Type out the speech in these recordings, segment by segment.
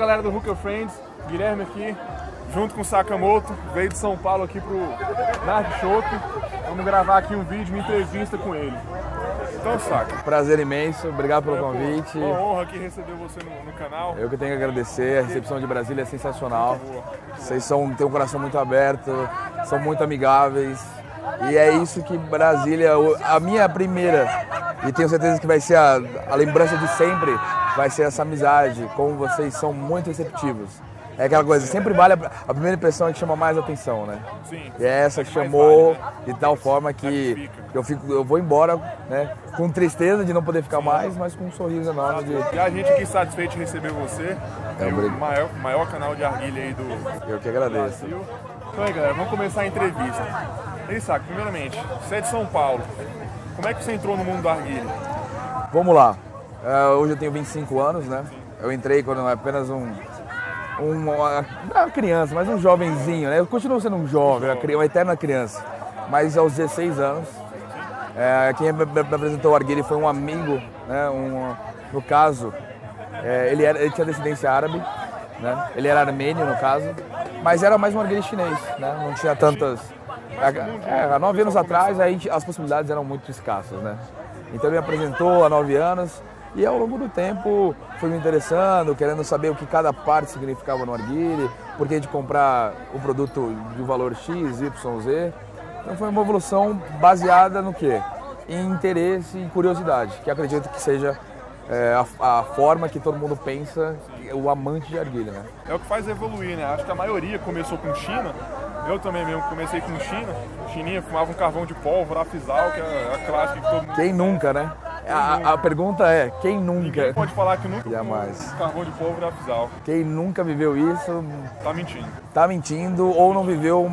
galera do Hookah Friends, Guilherme aqui, junto com o Sakamoto, veio de São Paulo aqui pro Narc Shop. Vamos gravar aqui um vídeo, uma entrevista com ele. Então, Saka. Prazer imenso, obrigado pelo convite. Uma honra aqui receber você no canal. Eu que tenho que agradecer, a recepção de Brasília é sensacional. Vocês têm um coração muito aberto, são muito amigáveis. E é isso que Brasília, a minha primeira, e tenho certeza que vai ser a lembrança de sempre, vai ser essa amizade, como vocês são muito receptivos. É aquela coisa, sempre vale a primeira impressão é que chama mais atenção, né? Sim. E é essa que chamou vale, né? De tal forma que eu vou embora, né? Com tristeza de não poder ficar mais, mas com um sorriso enorme. E a gente aqui satisfeito de receber você, o maior canal de arguilha aí do Eu que agradeço. Brasil. Então aí, galera, vamos começar a entrevista. E aí, Saka, primeiramente, você é de São Paulo. Como é que você entrou no mundo da arguilha? Vamos lá. Hoje eu tenho 25 anos, né? Eu entrei quando eu era apenas uma criança, mas um jovenzinho, né? Eu continuo sendo um jovem, uma eterna criança. Mas aos 16 anos, quem me apresentou o arguilha foi um amigo, né? No caso, ele tinha descendência árabe, né? Ele era armênio, no caso, mas era mais um arguilha chinês, né? Não tinha tantas... Há 9 anos atrás, as possibilidades eram muito escassas, né? Então ele me apresentou há 9 anos e ao longo do tempo fui me interessando, querendo saber o que cada parte significava no arguilha, por que de comprar o produto de um valor X, Y, Z. Então foi uma evolução baseada no quê? Em interesse e curiosidade, que acredito que seja a forma que todo mundo pensa, o amante de arguilha, né? É o que faz evoluir, né? Acho que a maioria começou com China. Eu também mesmo comecei com China. Chininha fumava um carvão de pólvora, Afzal, que é a clássica que todo mundo... Quem nunca, né? A pergunta é, quem nunca? Ninguém pode falar que nunca jamais fumou carvão de pólvora, Afzal. Quem nunca viveu isso... Tá mentindo. Tá mentindo ou não viveu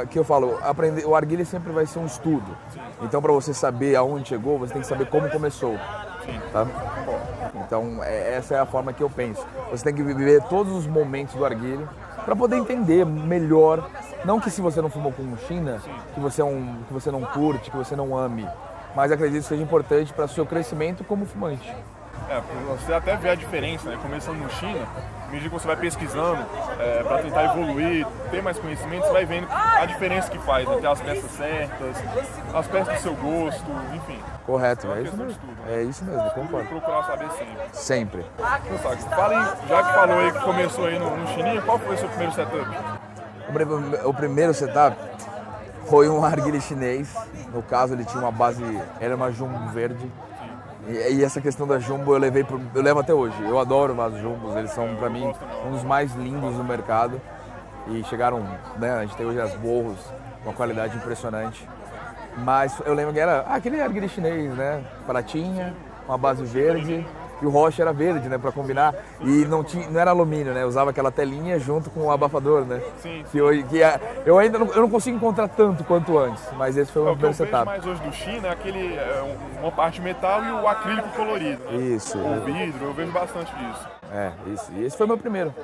que eu falo, o arguilha sempre vai ser um estudo. Sim. Então para você saber aonde chegou, você tem que saber como começou. Sim. Tá? Então essa é a forma que eu penso. Você tem que viver todos os momentos do arguilha para poder entender melhor. Não que se você não fumou com China, que você não curte, que você não ame, mas acredito que seja importante para o seu crescimento como fumante. Você até vê a diferença, né? Começando no China, à medida que você vai pesquisando para tentar evoluir, ter mais conhecimento, você vai vendo a diferença que faz, né? Ter as peças certas, as peças do seu gosto, enfim. Correto, é isso mesmo. É isso mesmo, concordo. Procurar saber sempre. Sempre. Já que falou aí que começou aí no Chininha, qual foi o seu primeiro setup? O primeiro setup foi um arguilha chinês. No caso, ele tinha uma base, era uma jumbo verde. E essa questão da jumbo eu levo até hoje. Eu adoro as jumbos, eles são para mim um dos mais lindos do mercado. E chegaram, né, a gente tem hoje as borros, uma qualidade impressionante. Mas eu lembro que era aquele arguilha chinês, né, pratinha, uma base verde. E o rocha era verde, né, para combinar. E não era alumínio, né? Eu usava aquela telinha junto com o abafador, né? Sim. Eu ainda não consigo encontrar tanto quanto antes, mas esse foi o meu primeiro setup. O que eu vejo mais hoje do China é uma parte de metal e o acrílico colorido, né? Isso. O vidro, eu vejo bastante disso. Isso. E esse foi o meu primeiro.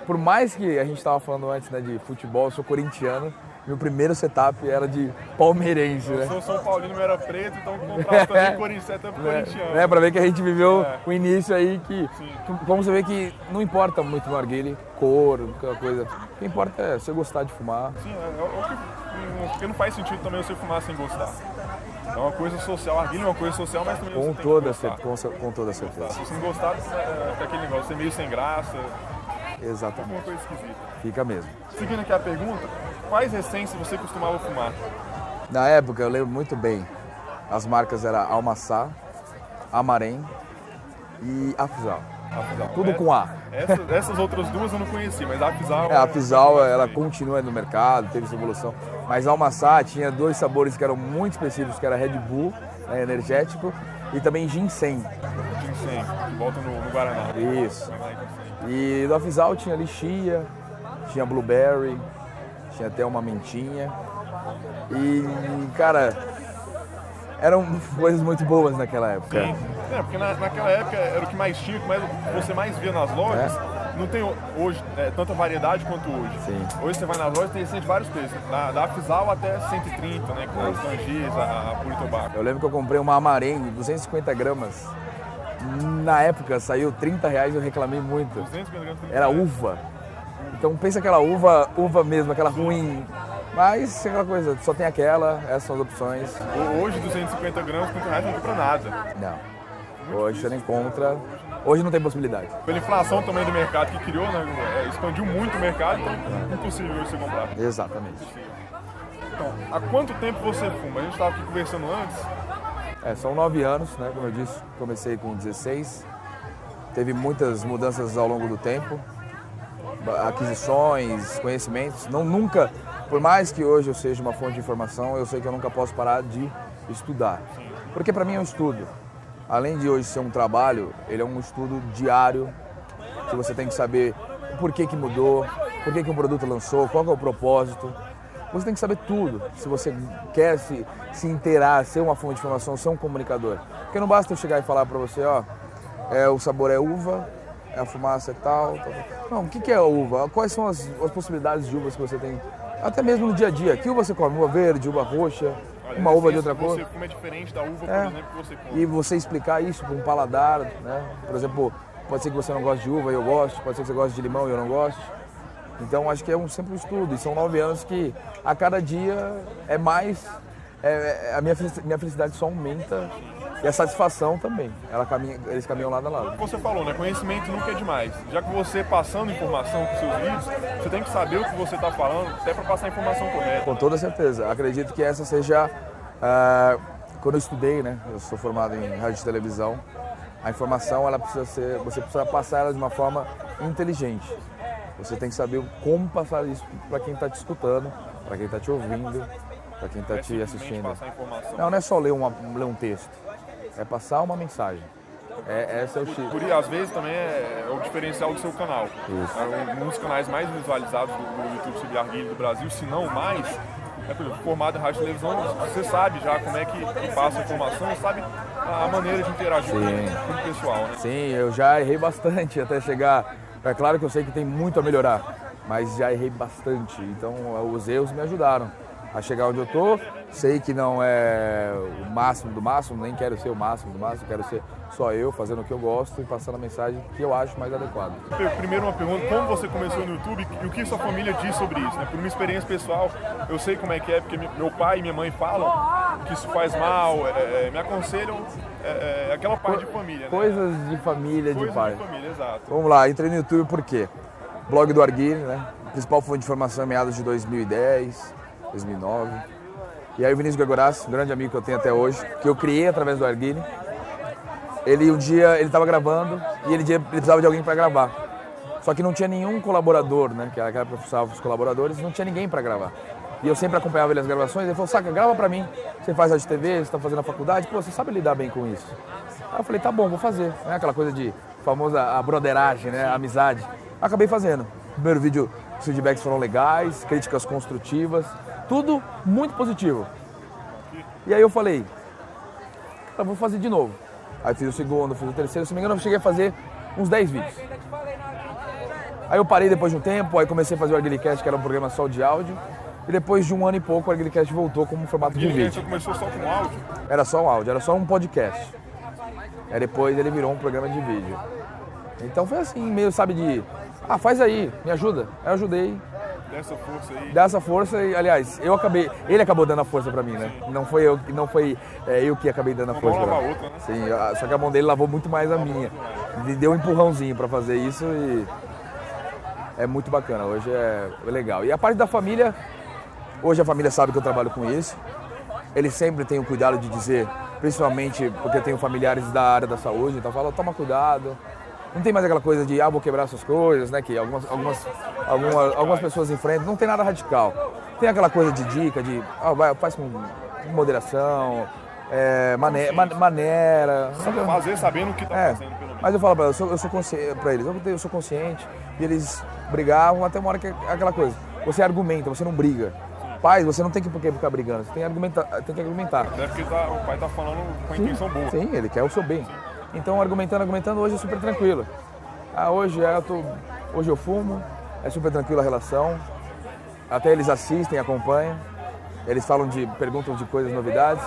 Por mais que a gente estava falando antes, né, de futebol, eu sou corintiano. Meu primeiro setup era de palmeirense, né? Eu sou São Paulino, eu era preto, então comprava também setup corintiano. Pra ver que a gente viveu o início aí como você vê que não importa muito no arguilha, cor, aquela coisa. O que importa é você gostar de fumar. Sim, porque não faz sentido também você fumar sem gostar. É uma coisa social, a arguilha é uma coisa social, mas também com toda certeza. Se você não gostar, fica aquele negócio, você é meio sem graça. Exatamente. Fica uma coisa esquisita. Fica mesmo. Seguindo aqui a pergunta, quais essências você costumava fumar? Na época, eu lembro muito bem. As marcas eram Almaçá, Amarém e Afzal. Tudo com A. Essas outras duas eu não conheci, mas a Afzal... A Afzal, ela continua no mercado, teve essa evolução. Mas a Almaçá tinha 2 sabores que eram muito específicos, que era Red Bull, né, energético, e também ginseng. Ginseng, que volta no Guaraná. Isso. E do Afzal tinha ali chia, tinha blueberry, tinha até uma mentinha. E, cara, eram coisas muito boas naquela época. Sim, porque naquela época era o que mais tinha, o que você mais via nas lojas. Não tem hoje tanta variedade quanto hoje. Sim. Hoje você vai nas lojas e tem de vários preços. Da Afzal até 130, né? Com as tangis, a Puro Tobacco. Eu lembro que eu comprei uma Amarém de 250 gramas. Na época saiu R$30, eu reclamei muito. 250 gramas, 30 Era reais. uva. Então pensa aquela uva mesmo, aquela ruim. Mas aquela coisa, só tem aquela, essas são as opções. Hoje, 250 gramas, 30 reais não compra nada. Não. Hoje você não encontra. Hoje não tem possibilidade. Pela inflação também do mercado que criou, né? Expandiu muito o mercado, então é impossível você comprar. Exatamente. Então, há quanto tempo você fuma? A gente estava aqui conversando antes. São 9 anos, né? Como eu disse, comecei com 16. Teve muitas mudanças ao longo do tempo. Aquisições, conhecimentos. Nunca, por mais que hoje eu seja uma fonte de informação, eu sei que eu nunca posso parar de estudar. Porque para mim é um estudo. Além de hoje ser um trabalho, ele é um estudo diário, que você tem que saber o porquê que mudou, por que um produto lançou, qual que é o propósito. Você tem que saber tudo, se você quer se inteirar, ser uma fonte de informação, ser um comunicador. Porque não basta eu chegar e falar para você, ó, o sabor é uva, a fumaça é tal. Não, o que é a uva? Quais são as possibilidades de uvas que você tem, até mesmo no dia a dia? Que uva você come? Uva verde, uva roxa? Uma uva de outra cor. Você fuma é diferente da uva, por exemplo, que você come. E você explicar isso para um paladar, né? Por exemplo, pode ser que você não goste de uva e eu gosto, pode ser que você goste de limão e eu não goste. Então acho que é sempre um estudo, e são 9 anos que a cada dia é mais, a minha felicidade só aumenta e a satisfação também, eles caminham lado a lado. Você falou, né? Conhecimento nunca é demais. Já que você passando informação com seus vídeos, você tem que saber o que você está falando, até para passar a informação correta. Com toda certeza. Acredito que essa seja, quando eu estudei, né? Eu sou formado em rádio e televisão, a informação ela você precisa passar ela de uma forma inteligente. Você tem que saber como passar isso para quem está te escutando, para quem está te ouvindo, para quem está te assistindo. Passar informação. Não é só ler um texto, é passar uma mensagem. Esse é o X. Por isso, às vezes também é o diferencial do seu canal. Isso. Um dos canais mais visualizados do YouTube sobre arguilha do Brasil, se não mais, por exemplo, formado em rádio e televisão, você sabe já como é que passa a informação, sabe a maneira de interagir com o pessoal, né? Sim, eu já errei bastante até chegar. É claro que eu sei que tem muito a melhorar, mas já errei bastante. Então os erros me ajudaram a chegar onde eu tô. Sei que não é o máximo do máximo, nem quero ser o máximo do máximo, quero ser só eu fazendo o que eu gosto e passando a mensagem que eu acho mais adequada. Primeiro uma pergunta, como você começou no YouTube e o que sua família diz sobre isso? Né? Por uma experiência pessoal, eu sei como é que é, porque meu pai e minha mãe falam que isso faz mal, me aconselham aquela parte de família. Né? Coisas de família, Coisas de pai. De família, exato. Vamos lá, entrei no YouTube por quê? Blog do Arguile, né? Principal fonte de informação em meados de 2010, 2009. E aí o Vinícius Gregorasso, um grande amigo que eu tenho até hoje, que eu criei através do Arguile. Um dia ele estava gravando e ele precisava de alguém para gravar. Só que não tinha nenhum colaborador, né? Que era aquela que precisava os colaboradores, não tinha ninguém para gravar. E eu sempre acompanhava ele nas gravações, ele falou, Saca, grava para mim. Você faz rádio TV, você está fazendo a faculdade, pô, você sabe lidar bem com isso. Aí eu falei, tá bom, vou fazer. Né? Aquela coisa de famosa a broderagem, né? A amizade. Acabei fazendo. Primeiro vídeo, os feedbacks foram legais, críticas construtivas, tudo muito positivo. E aí eu falei, cara, vou fazer de novo. Aí fiz o segundo, fiz o terceiro, se não me engano eu cheguei a fazer uns 10 vídeos. Aí eu parei depois de um tempo, aí comecei a fazer o ArguileCast, que era um programa só de áudio. E depois de 1 ano e pouco o ArguileCast voltou como formato de vídeo. Você começou só com áudio? Era só um áudio, era só um podcast. Aí depois ele virou um programa de vídeo. Então foi assim, meio sabe de... faz aí, me ajuda. Aí eu ajudei. Dessa força aí. Dessa força e, aliás, ele acabou dando a força pra mim, né? Não foi eu que acabei dando a força pra lavar mim. outra, né? Sim, só que a mão dele lavou muito mais a minha. Me deu um empurrãozinho pra fazer isso e é muito bacana, hoje é legal. E a parte da família, hoje a família sabe que eu trabalho com isso. Eles sempre têm o cuidado de dizer, principalmente porque eu tenho familiares da área da saúde, então fala, toma cuidado. Não tem mais aquela coisa de, vou quebrar essas coisas, né? Que algumas pessoas enfrentam. Não tem nada radical. Tem aquela coisa de dica, de, faz com moderação, maneira. Fazer sabendo o que está fazendo, pelo menos. Mas eu falo eu sou consciente para eles, eu sou consciente. E eles brigavam até uma hora que é aquela coisa. Você argumenta, você não briga. Pai, você não tem que ficar brigando, você tem que argumentar. Até porque o pai está falando com a intenção boa. Sim, ele quer o seu bem. Então, argumentando, hoje é super tranquilo. Hoje eu fumo, é super tranquila a relação. Até eles assistem, acompanham. Eles perguntam de coisas, novidades.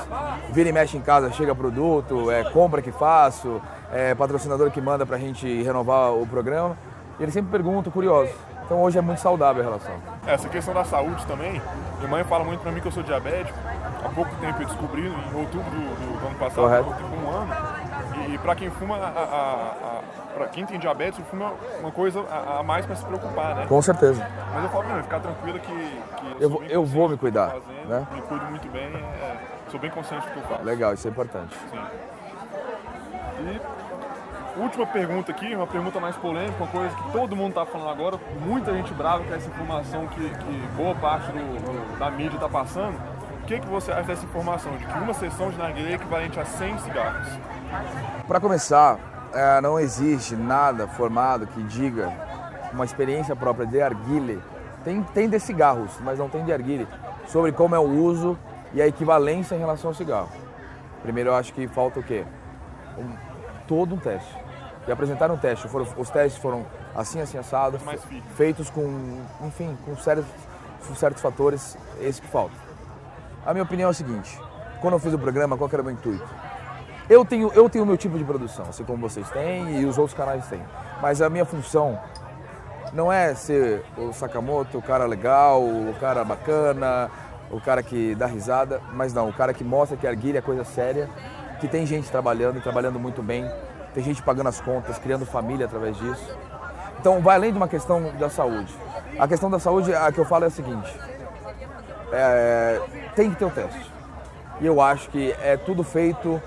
Vira e mexe em casa, chega produto, compra que faço, patrocinador que manda pra gente renovar o programa. E eles sempre perguntam, curiosos. Então hoje é muito saudável a relação. Essa questão da saúde também, minha mãe fala muito pra mim que eu sou diabético. Há pouco tempo eu descobri, em outubro do ano passado, Correto. com 1 ano. E pra quem fuma, pra quem tem diabetes, o fumo é uma coisa a mais pra se preocupar, né? Com certeza. Mas eu falo pra mim, ficar tranquila que Eu vou me cuidar, fazendo, né? Me cuido muito bem, sou bem consciente do que eu faço. Legal, isso é importante. Sim. E última pergunta aqui, uma pergunta mais polêmica, uma coisa que todo mundo está falando agora, muita gente brava com essa informação que boa parte da mídia está passando. O que você acha dessa informação, de que uma sessão de narguilé é equivalente a 100 cigarros? Para começar, não existe nada formado que diga uma experiência própria de arguile. Tem de cigarros, mas não tem de arguile, sobre como é o uso e a equivalência em relação ao cigarro. Primeiro, eu acho que falta o quê? Todo um teste. E apresentar um teste, os testes foram assim assado, feitos com, enfim, com certos fatores, esse que falta. A minha opinião é a seguinte, quando eu fiz o programa, qual que era o meu intuito? Eu tenho o meu tipo de produção, assim como vocês têm e os outros canais têm, mas a minha função não é ser o Sakamoto, o cara legal, o cara bacana, o cara que dá risada, mas não, o cara que mostra que a arguilha é coisa séria, que tem gente trabalhando e trabalhando muito bem, tem gente pagando as contas, criando família através disso. Então, vai além de uma questão da saúde. A questão da saúde, a que eu falo é a seguinte, tem que ter o teste. E eu acho que é tudo feito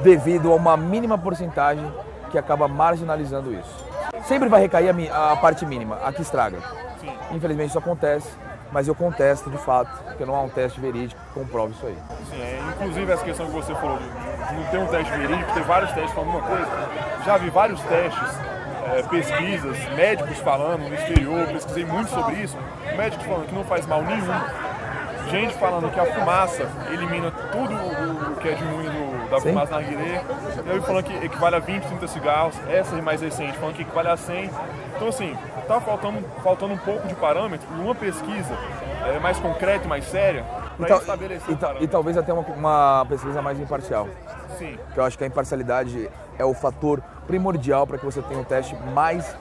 devido a uma mínima porcentagem que acaba marginalizando isso. Sempre vai recair a parte mínima, a que estraga. Sim. Infelizmente isso acontece, mas eu contesto de fato, porque não há um teste verídico que comprove isso aí. Sim, inclusive essa questão que você falou de não ter um teste verídico, ter vários testes falando uma coisa. Já vi vários testes, pesquisas, médicos falando no exterior, pesquisei muito sobre isso, médicos falando que não faz mal nenhum. Gente falando que a fumaça elimina tudo o que é de ruim da fumaça na narguilé. Eu falando que equivale a 20, 30 cigarros. Essa mais recente falando que equivale a 100. Então assim, tá faltando um pouco de parâmetro e uma pesquisa mais concreta e mais séria para estabelecer o parâmetro. E talvez até uma pesquisa mais imparcial. Sim. Porque eu acho que a imparcialidade é o fator primordial para que você tenha um teste mais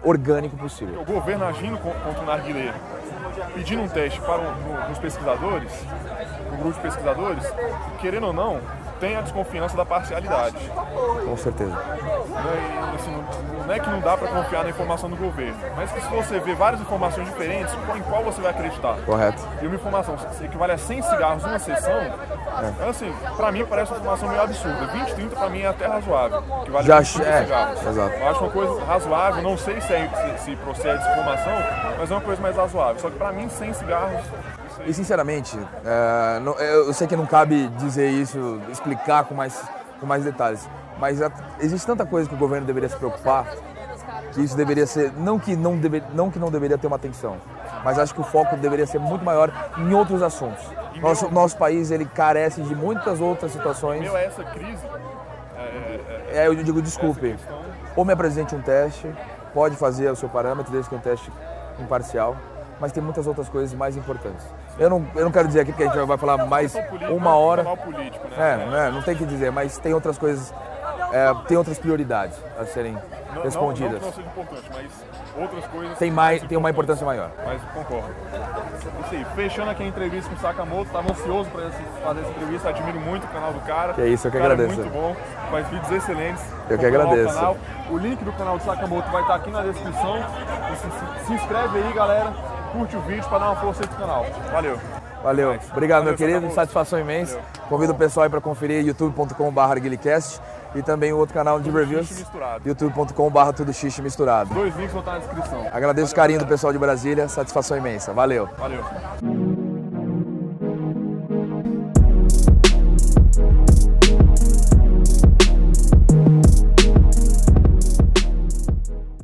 orgânico possível. O governo agindo contra o narguilé, pedindo um teste para os pesquisadores, um grupo de pesquisadores, querendo ou não, tem a desconfiança da parcialidade. Com certeza. Assim, não é que não dá para confiar na informação do governo, mas que se você vê várias informações diferentes, em qual você vai acreditar? Correto. E uma informação que equivale a 100 cigarros numa sessão, assim, para mim parece uma informação meio absurda. 20, 30 para mim é até razoável. Equivale a 20 cigarros. Exato. Eu acho uma coisa razoável, não sei se procede essa informação, mas é uma coisa mais razoável. Só que para mim 100 cigarros... E sinceramente, eu sei que não cabe dizer isso, explicar com mais detalhes, mas existe tanta coisa que o governo deveria se preocupar, que isso deveria ser, não que não deveria ter uma atenção, mas acho que o foco deveria ser muito maior em outros assuntos. Nosso país, ele carece de muitas outras situações. Essa crise... eu digo, desculpe, ou me apresente um teste, pode fazer o seu parâmetro, desde que é um teste imparcial, mas tem muitas outras coisas mais importantes. Eu não quero dizer aqui porque a gente vai falar mais uma hora. Político, né? Não tem que dizer, mas tem outras coisas, tem outras prioridades a serem respondidas. Não seja importante, mas outras coisas... Tem uma importância maior. Mas concordo. Isso aí, fechando aqui a entrevista com o Sakamoto, estava ansioso para fazer essa entrevista, admiro muito o canal do cara. Que é isso, eu que agradeço. É muito bom, faz vídeos excelentes. Eu que agradeço. O link do canal do Sakamoto vai estar aqui na descrição. E se inscreve aí, galera. Curte o vídeo para dar uma força aí pro canal. Valeu. Obrigado, meu querido. Sakamoto. Satisfação imensa. Convido o pessoal aí para conferir youtube.com/arguilecast e também o outro canal de reviews, youtube.com/tudo xixi misturado. 2 links vão estar na descrição. Agradeço o carinho do pessoal de Brasília. Satisfação imensa. Valeu.